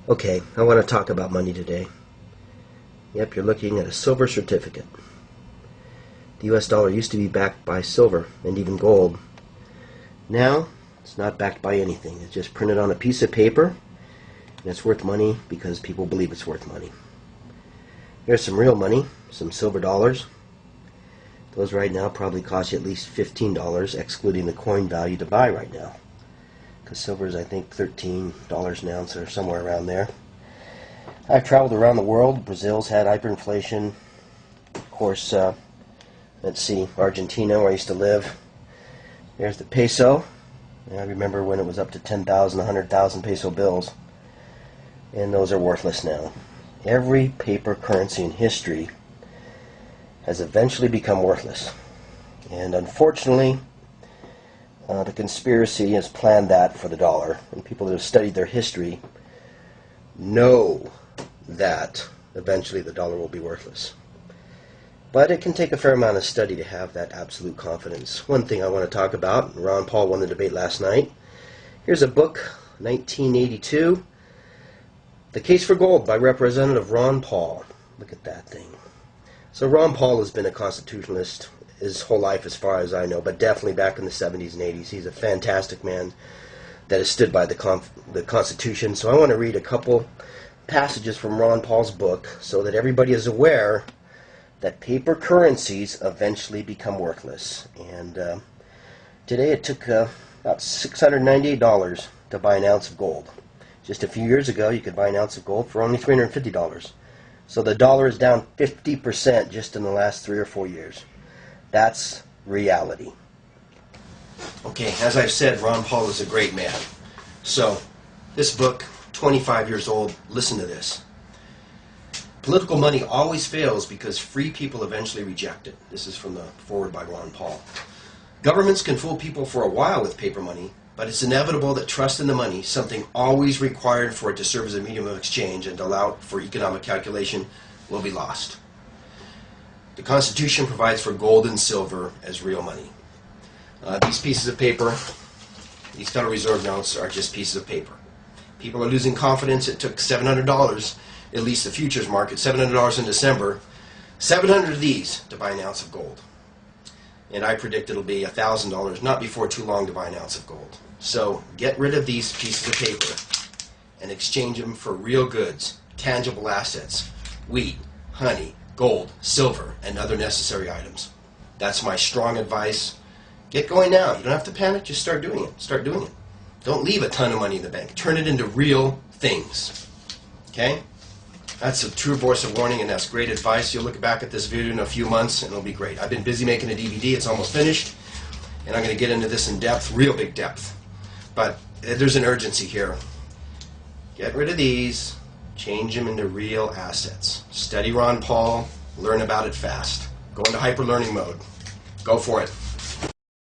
Okay, I want to talk about money today. Yep, you're looking at a silver certificate. The US dollar used to be backed by silver and even gold. Now, it's not backed by anything. It's just printed on a piece of paper, and it's worth money because people believe it's worth money. Here's some real money, some silver dollars. Those right now probably cost you at least $15, excluding the coin value to buy right now. Because silver is, I think, $13 an ounce or somewhere around there. I've traveled around the world. Brazil's had hyperinflation. Of course, let's see, Argentina, where I used to live. There's the peso. And I remember when it was up to 10,000, 100,000 peso bills. And those are worthless now. Every paper currency in history has eventually become worthless. And unfortunately, the conspiracy has planned that for the dollar. And people that have studied their history know that eventually the dollar will be worthless. But it can take a fair amount of study to have that absolute confidence. One thing I want to talk about, Ron Paul won the debate last night. Here's a book, 1982, The Case for Gold by Representative Ron Paul. Look at that thing. So Ron Paul has been a constitutionalist his whole life as far as I know, but definitely back in the 70s and 80s. He's a fantastic man that has stood by the Constitution. So I want to read a couple passages from Ron Paul's book so that everybody is aware that paper currencies eventually become worthless. And today it took about $698 to buy an ounce of gold. Just a few years ago, you could buy an ounce of gold for only $350. So the dollar is down 50% just in the last 3 or 4 years. That's reality. Okay, as I've said, Ron Paul is a great man. So, this book, 25 years old, listen to this. Political money always fails because free people eventually reject it. This is from the foreword by Ron Paul. Governments can fool people for a while with paper money, but it's inevitable that trust in the money, something always required for it to serve as a medium of exchange and allow for economic calculation, will be lost. The Constitution provides for gold and silver as real money. These pieces of paper, these Federal Reserve notes, are just pieces of paper. People are losing confidence. It took $700, at least the futures market, $700 in December, 700 of these to buy an ounce of gold. And I predict it'll be $1,000 not before too long to buy an ounce of gold. So get rid of these pieces of paper and exchange them for real goods, tangible assets, wheat, honey, gold, silver, and other necessary items. That's my strong advice. Get going now. You don't have to panic. Just start doing it. Start doing it. Don't leave a ton of money in the bank. Turn it into real things. Okay? That's a true voice of warning, and that's great advice. You'll look back at this video in a few months, and it'll be great. I've been busy making a DVD. It's almost finished, and I'm going to get into this in depth, real big depth. But there's an urgency here. Get rid of these. Change them into real assets. Study Ron Paul. Learn about it fast. Go into hyper-learning mode. Go for it.